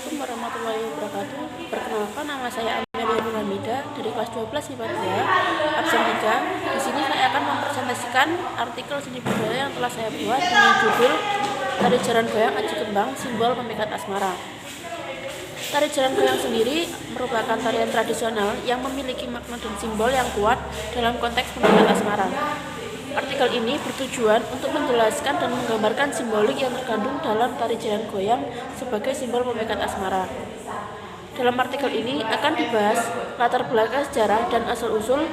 Assalamualaikum warahmatullahi wabarakatuh. Perkenalkan, nama saya Amelia Nurhamida dari kelas 12 IPA 2, absen 3. Di sini saya akan mempresentasikan artikel seni budaya yang telah saya buat dengan judul Tari Jaran Goyang Aji Kembang, Simbol Pemikat Asmara. Tari jaran goyang sendiri merupakan tarian tradisional yang memiliki makna dan simbol yang kuat dalam konteks pemikat asmara. Artikel ini bertujuan untuk menjelaskan dan menggambarkan simbolik yang terkandung dalam tari jaran goyang sebagai simbol pemikat asmara. Dalam artikel ini akan dibahas latar belakang sejarah dan asal-usul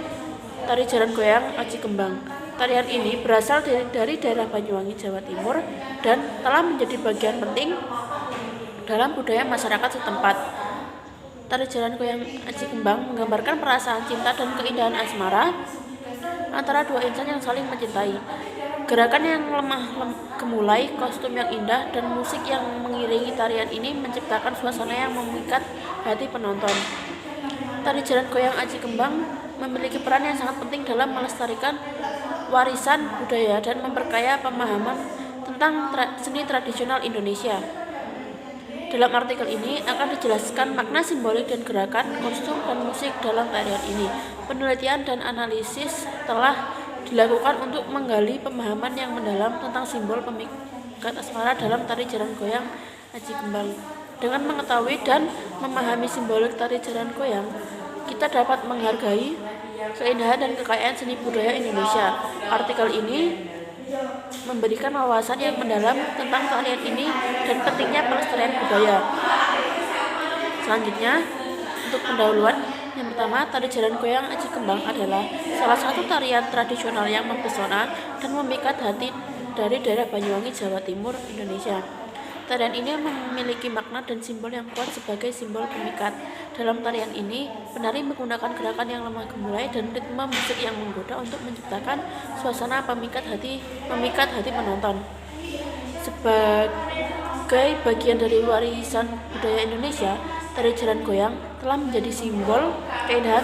tari jaran goyang Aji Kembang. Tarian ini berasal dari daerah Banyuwangi, Jawa Timur dan telah menjadi bagian penting dalam budaya masyarakat setempat. Tari jaran goyang Aji Kembang menggambarkan perasaan cinta dan keindahan asmara antara dua insan yang saling mencintai. Gerakan yang lemah gemulai, kostum yang indah, dan musik yang mengiringi tarian ini menciptakan suasana yang memikat hati penonton. Tari jaran goyang Aji Kembang memiliki peran yang sangat penting dalam melestarikan warisan budaya dan memperkaya pemahaman tentang seni tradisional Indonesia. Dalam artikel ini akan dijelaskan makna simbolik dan gerakan, kostum, dan musik dalam tarian ini. Penelitian dan analisis telah dilakukan untuk menggali pemahaman yang mendalam tentang simbol pemikat asmara dalam tari jaran goyang Aji Kembang. Dengan mengetahui dan memahami simbolik tari jaran goyang, kita dapat menghargai keindahan dan kekayaan seni budaya Indonesia. Artikel ini memberikan wawasan yang mendalam tentang tarian ini dan pentingnya pelestarian budaya. Selanjutnya, untuk pendahuluan, yang pertama, tari jaran goyang Aji Kembang adalah salah satu tarian tradisional yang mempesona dan memikat hati dari daerah Banyuwangi, Jawa Timur, Indonesia. Tarian ini memiliki makna dan simbol yang kuat sebagai simbol pemikat. Dalam tarian ini, penari menggunakan gerakan yang lemah gemulai dan ritme musik yang menggoda untuk menciptakan suasana pemikat hati penonton. Sebagai bagian dari warisan budaya Indonesia, tari jaran goyang telah menjadi simbol keindahan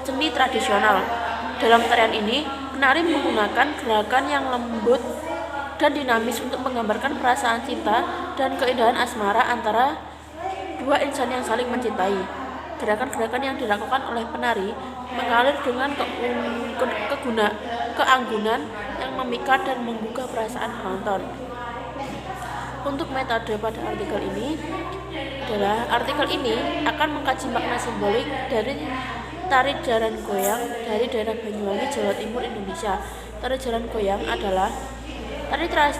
seni tradisional. Dalam tarian ini, penari menggunakan gerakan yang lembut dan dinamis untuk menggambarkan perasaan cinta dan keindahan asmara antara dua insan yang saling mencintai. Gerakan-gerakan yang dilakukan oleh penari mengalir dengan keanggunan yang memikat dan menggugah perasaan penonton. Untuk metode pada artikel ini akan mengkaji makna simbolik dari tari jaran goyang dari daerah Banyuwangi, Jawa Timur, Indonesia. Tari jaran goyang adalah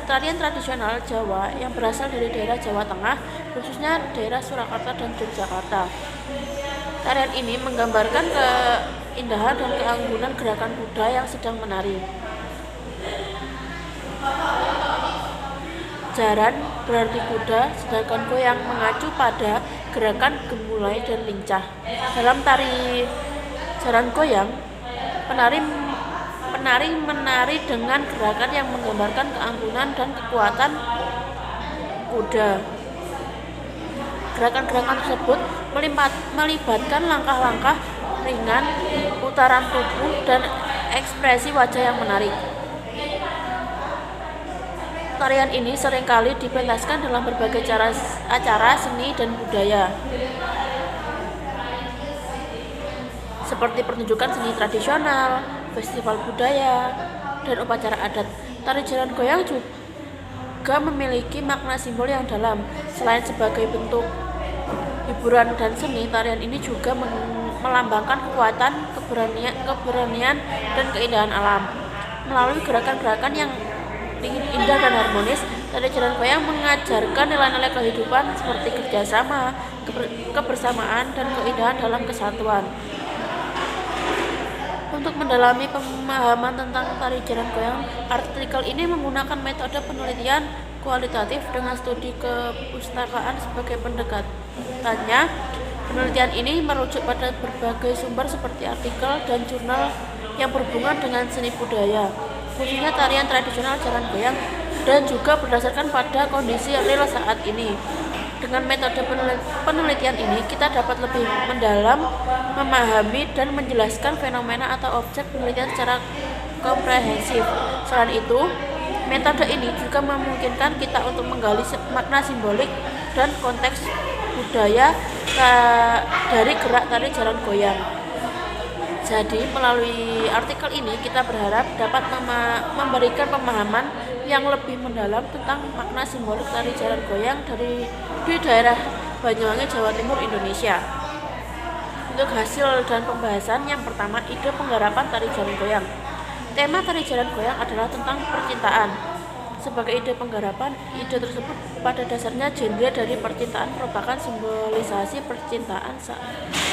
tarian tradisional Jawa yang berasal dari daerah Jawa Tengah, khususnya daerah Surakarta dan Yogyakarta. Tarian ini menggambarkan keindahan dan keanggunan gerakan kuda yang sedang menari. Jaran berarti kuda, sedangkan goyang mengacu pada gerakan gemulai dan lincah. Dalam tari jaran goyang, penari menari dengan gerakan yang menggambarkan keanggunan dan kekuatan kuda. Gerakan-gerakan tersebut melibatkan langkah-langkah ringan, putaran tubuh, dan ekspresi wajah yang menarik. Tarian ini seringkali dipentaskan dalam berbagai acara seni dan budaya, seperti pertunjukan seni tradisional, festival budaya, dan upacara adat. Tari jaran goyang juga memiliki makna simbol yang dalam. Selain sebagai bentuk hiburan dan seni, tarian ini juga melambangkan kekuatan, keberanian, dan keindahan alam. Melalui gerakan-gerakan yang indah dan harmonis, tari jaran goyang mengajarkan nilai-nilai kehidupan seperti kerjasama, kebersamaan, dan keindahan dalam kesatuan. Untuk mendalami pemahaman tentang tari jaran goyang, artikel ini menggunakan metode penelitian kualitatif dengan studi kepustakaan sebagai pendekatannya. Penelitian ini merujuk pada berbagai sumber seperti artikel dan jurnal yang berhubungan dengan seni budaya, khususnya tarian tradisional jaran goyang, dan juga berdasarkan pada kondisi real saat ini. Dengan metode penelitian ini, kita dapat lebih mendalam memahami dan menjelaskan fenomena atau objek penelitian secara komprehensif. Selain itu, metode ini juga memungkinkan kita untuk menggali makna simbolik dan konteks budaya dari gerak tari jalan goyang. Jadi melalui artikel ini kita berharap dapat memberikan pemahaman yang lebih mendalam tentang makna simbolik tari jalan goyang di daerah Banyuwangi, Jawa Timur, Indonesia. Untuk hasil dan pembahasan, yang pertama, ide penggarapan tari jalan goyang. Tema tari jalan goyang adalah tentang percintaan. Sebagai ide penggarapan, ide tersebut pada dasarnya genre dari percintaan merupakan simbolisasi percintaan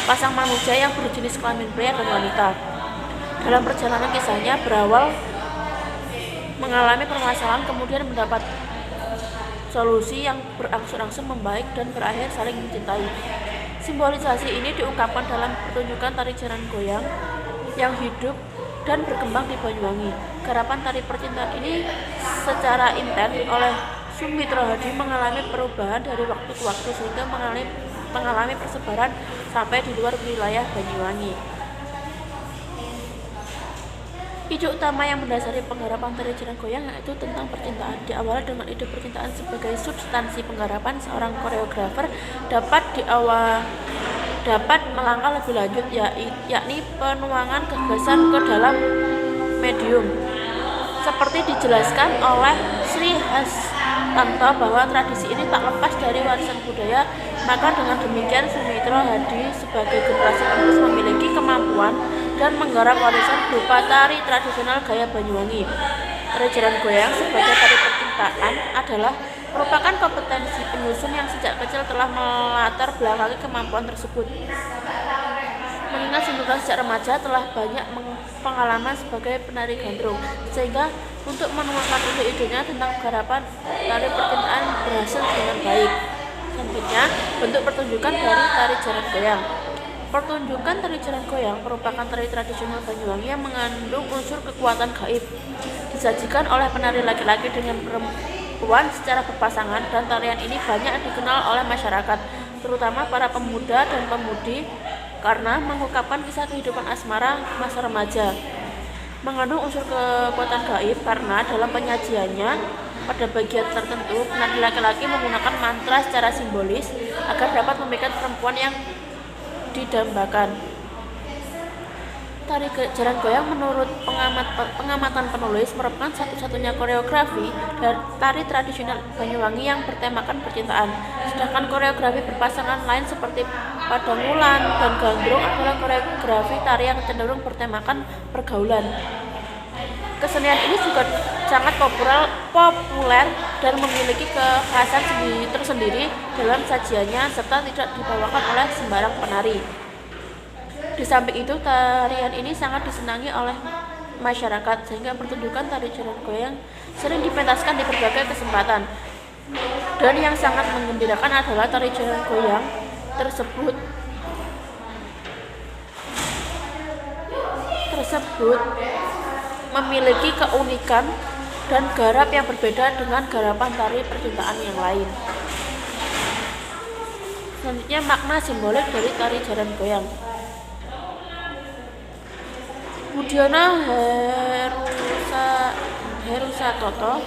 pasang manusia yang berjenis kelamin pria dan wanita. Dalam perjalanan kisahnya berawal mengalami permasalahan, kemudian mendapat solusi yang berangsur-angsur membaik dan berakhir saling mencintai. Simbolisasi ini diungkapkan dalam pertunjukan tari jalan goyang yang hidup dan berkembang di Banyuwangi. Garapan tari percintaan ini secara intens oleh Sumitro Hadi mengalami perubahan dari waktu ke waktu sehingga mengalami persebaran sampai di luar wilayah Banyuwangi. Ide utama yang mendasari penggarapan tari jalan goyang yaitu tentang percintaan. Diawali dengan ide percintaan sebagai substansi penggarapan, seorang koreografer dapat melangkah lebih lanjut, yakni penuangan gagasan ke dalam medium. Seperti dijelaskan oleh Sri Hastanto bahwa tradisi ini tak lepas dari warisan budaya, maka dengan demikian Sumitro Hadi sebagai generasi penerus memiliki kemampuan dan menggarap warisan berupa tari tradisional gaya Banyuwangi. Tari jalan goyang sebagai tari percintaan adalah merupakan kompetensi penyusun yang sejak kecil telah melatar belakangi kemampuan tersebut. Mengingat Sumitro sejak remaja telah banyak pengalaman sebagai penari gandrung, sehingga untuk menemukan ide-idenya tentang garapan tari percintaan berhasil dengan baik. Selanjutnya, bentuk pertunjukan dari tari jalan goyang. Pertunjukan tari jalan goyang merupakan tari tradisional Banyuwangi yang mengandung unsur kekuatan gaib. Disajikan oleh penari laki-laki dengan perempuan secara berpasangan, dan tarian ini banyak dikenal oleh masyarakat, terutama para pemuda dan pemudi, karena mengungkapkan kisah kehidupan asmara masa remaja. Mengandung unsur kekuatan gaib karena dalam penyajiannya pada bagian tertentu penari laki-laki menggunakan mantra secara simbolis agar dapat memikat perempuan yang didambakan. Tari jalan goyang menurut pengamatan penulis merupakan satu-satunya koreografi dari tari tradisional Banyuwangi yang bertemakan percintaan. Sedangkan koreografi berpasangan lain seperti padangulan dan gandrung adalah koreografi tari yang cenderung bertemakan pergaulan. Kesenian ini juga sangat populer dan memiliki kekhasan tersendiri dalam sajiannya serta tidak dibawakan oleh sembarang penari. Di samping itu, tarian ini sangat disenangi oleh masyarakat sehingga pertunjukan tari jalan goyang sering dipentaskan di berbagai kesempatan. Dan yang sangat menggembirakan adalah tari jalan goyang tersebut memiliki keunikan dan garap yang berbeda dengan garapan tari percintaan yang lain. Selanjutnya, makna simbolik dari tari jalan goyang. Budiono Herusatoto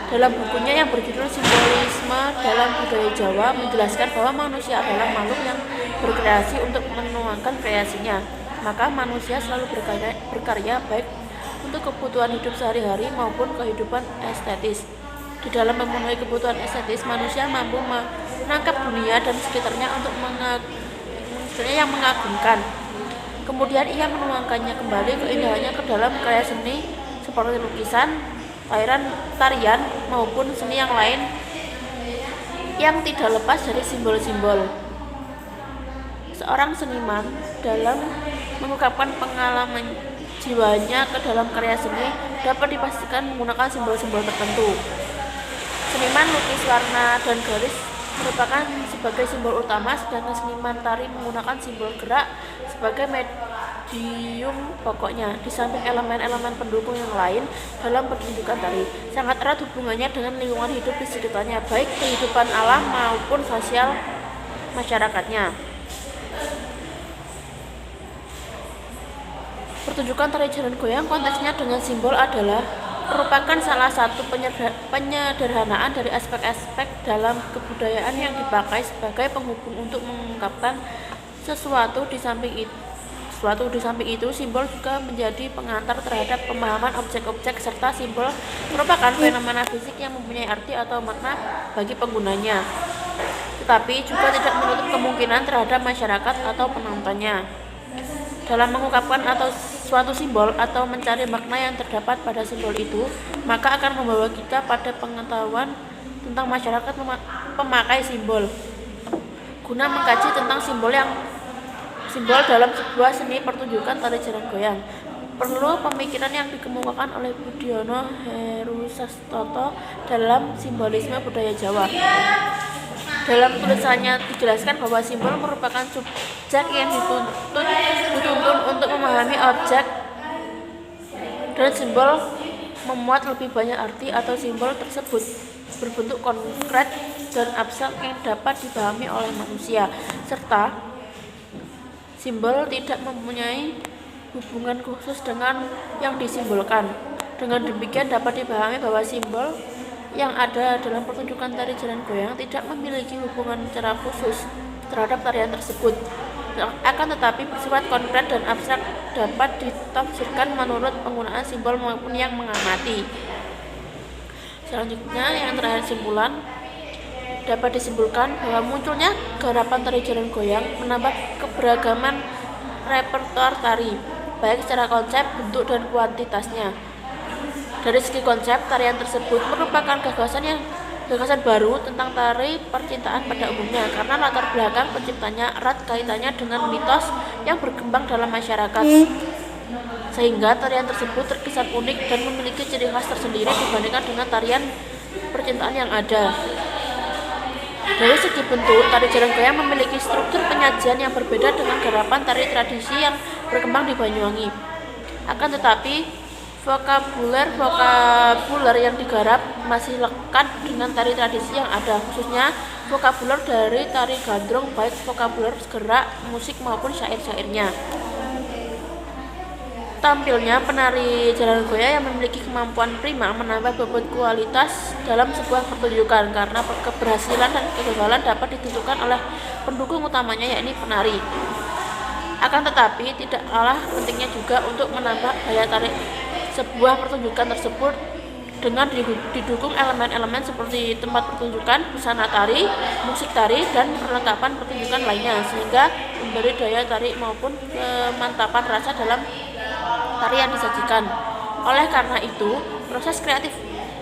dalam bukunya yang berjudul Simbolisme dalam Budaya Jawa menjelaskan bahwa manusia adalah makhluk yang berkreasi untuk menuangkan kreasinya. Maka manusia selalu berkarya baik untuk kebutuhan hidup sehari-hari maupun kehidupan estetis. Di dalam memenuhi kebutuhan estetis, manusia mampu menangkap dunia dan sekitarnya untuk yang mengagumkan. Kemudian ia menuangkannya kembali keindahannya ke dalam karya seni seperti lukisan, tarian maupun seni yang lain yang tidak lepas dari simbol-simbol. Seorang seniman dalam mengungkapkan pengalaman jiwanya ke dalam karya seni dapat dipastikan menggunakan simbol-simbol tertentu. Seniman lukis warna dan garis merupakan sebagai simbol utama, sedangkan seniman tari menggunakan simbol gerak sebagai medium pokoknya. Di samping elemen-elemen pendukung yang lain dalam pertunjukan tari, sangat erat hubungannya dengan lingkungan hidup di sekitarnya, baik kehidupan alam maupun sosial masyarakatnya. Pertunjukan tari jalan goyang konteksnya dengan simbol adalah merupakan salah satu penyederhanaan dari aspek-aspek dalam kebudayaan yang dipakai sebagai penghubung untuk mengungkapkan sesuatu. Di samping itu, simbol juga menjadi pengantar terhadap pemahaman objek-objek, serta simbol merupakan fenomena fisik yang mempunyai arti atau makna bagi penggunanya, tetapi juga tidak menutup kemungkinan terhadap masyarakat atau penontonnya. Dalam mengungkapkan atau suatu simbol atau mencari makna yang terdapat pada simbol itu, maka akan membawa kita pada pengetahuan tentang masyarakat pemakai simbol. Guna mengkaji tentang simbol dalam sebuah seni pertunjukan tari jaran goyang, perlu pemikiran yang dikemukakan oleh Budiono Herusastoto dalam Simbolisme Budaya Jawa. Dalam tulisannya dijelaskan bahwa simbol merupakan subjek yang dituntun untuk memahami objek, dan simbol memuat lebih banyak arti atau simbol tersebut berbentuk konkret dan abstrak yang dapat dipahami oleh manusia, serta simbol tidak mempunyai hubungan khusus dengan yang disimbolkan. Dengan demikian dapat dipahami bahwa simbol yang ada dalam pertunjukan tari jaran goyang tidak memiliki hubungan secara khusus terhadap tarian tersebut, akan tetapi bersifat konkret dan abstrak, dapat ditafsirkan menurut penggunaan simbol maupun yang mengamati. Selanjutnya, yang terakhir, simpulan. Dapat disimpulkan bahwa munculnya garapan tari jaran goyang menambah keberagaman repertoar tari, baik secara konsep, bentuk, dan kuantitasnya. Dari segi konsep, tarian tersebut merupakan gagasan baru tentang tari percintaan pada umumnya, karena latar belakang penciptanya erat kaitannya dengan mitos yang berkembang dalam masyarakat, sehingga tarian tersebut terkesan unik dan memiliki ciri khas tersendiri dibandingkan dengan tarian percintaan yang ada. Dari segi bentuk, tari jaran goyang memiliki struktur penyajian yang berbeda dengan garapan tari tradisi yang berkembang di Banyuwangi. Akan tetapi, vokabuler yang digarap masih lekat dengan tari tradisi yang ada, khususnya vokabuler dari tari gandrung, baik vokabuler gerak, musik maupun syair-syairnya. Tampilnya penari jaran goyang yang memiliki kemampuan prima menambah bobot kualitas dalam sebuah pertunjukan, karena keberhasilan dan kegagalan dapat ditentukan oleh pendukung utamanya, yakni penari. Akan tetapi tidak kalah pentingnya juga untuk menambah daya tarik sebuah pertunjukan tersebut dengan didukung elemen-elemen seperti tempat pertunjukan, busana tari, musik tari, dan perlengkapan pertunjukan lainnya, sehingga memberi daya tarik maupun kemantapan rasa dalam tari yang disajikan. Oleh karena itu, proses kreatif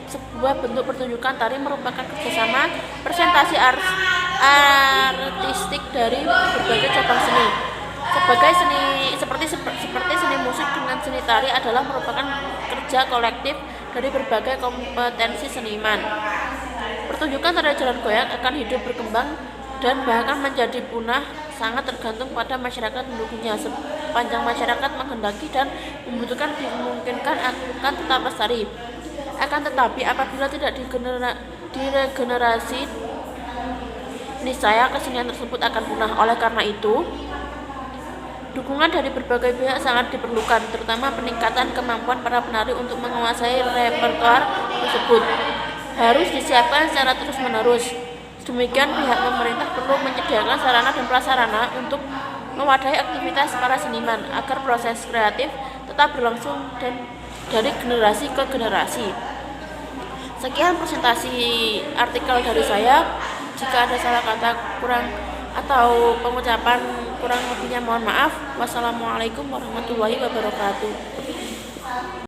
sebuah bentuk pertunjukan tari merupakan kerjasama presentasi artistik dari berbagai cabang seni. Seperti seni musik dengan seni tari adalah merupakan kerja kolektif dari berbagai kompetensi seniman. Pertunjukan tari jaran goyang akan hidup, berkembang, dan bahkan menjadi punah sangat tergantung pada masyarakat mendukungnya. Sepanjang masyarakat menghendaki dan membutuhkan, dimungkinkan akan tetap lestari. Akan tetapi apabila tidak diregenerasi, niscaya kesenian tersebut akan punah. Oleh karena itu, dukungan dari berbagai pihak sangat diperlukan, terutama peningkatan kemampuan para penari untuk menguasai repertoar tersebut harus disiapkan secara terus-menerus. Demikian, pihak pemerintah perlu menyediakan sarana dan prasarana untuk mewadahi aktivitas para seniman agar proses kreatif tetap berlangsung dan dari generasi ke generasi. Sekian presentasi artikel dari saya. Jika ada salah kata atau pengucapan kurang lebihnya mohon maaf. Wassalamualaikum warahmatullahi wabarakatuh.